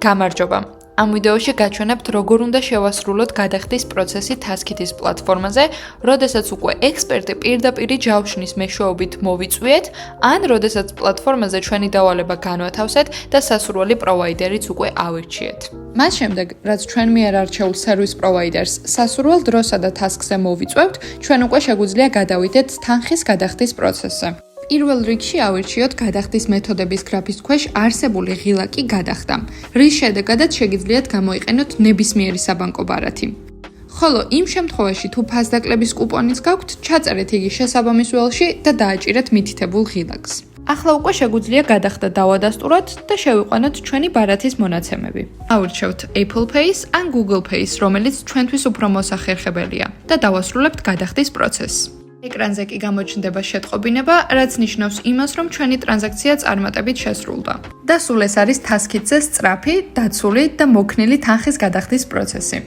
გამარჯობა. Ამ ვიდეოში გაჩვენებთ, როგორ უნდა შევასრულოთ გადახდის პროცესი Taskit-ის პლატფორმაზე, როდესაც უკვე ექსპერტი პირდაპირ ჯავშნის მეშვეობით მოვიწვიეთ, ან როდესაც პლატფორმაზე ჩვენი დავალება განვათავსეთ და სასურველი პროვაიდერიც უკვე ავირჩიეთ. მას შემდეგ, რაც ჩვენ მიერ არჩეულ სერვის პროვაიდერს სასურველ დროსა და task-ზე მოვიწვევთ, ჩვენ უკვე შეგვიძლია გადავიდეთ თანხის გადახდის პროცესზე. პირველ რიგში ავირჩიოთ გადახდის მეთოდების გრაფის ქვეშ არსებული ღილაკი გადახდა, რის შედეგადაც შეგიძლიათ გამოიყენოთ ნებისმიერი საბანკო ბარათი. ხოლო იმ შემთხვევაში, თუ ფასდაკლების კუპონიც გაქვთ, ჩაწერეთ იგი შესაბამის ველში და დააჭირეთ მითითებულ ღილაკს. ახლა უკვე შეგვიძლია გადახდა დავადასტუროთ და შევიყვანოთ ჩვენი ბარათის მონაცემები. ავირჩევთ Apple Pay-ს ან Google Pay-ს, რომელიც ჩვენთვის უფრო მოსახერხებელია და დავასრულებთ გადახდის პროცესს. ეკრანზე კი გამოჩნდება შეტყობინება, რაც ნიშნავს იმას, რომ ჩვენი ტრანზაქცია წარმატებით შესრულდა. და სულ ეს არის Taskit-ზე სწრაფი, დაცული და მოქნილი თანხის გადახდის პროცესი.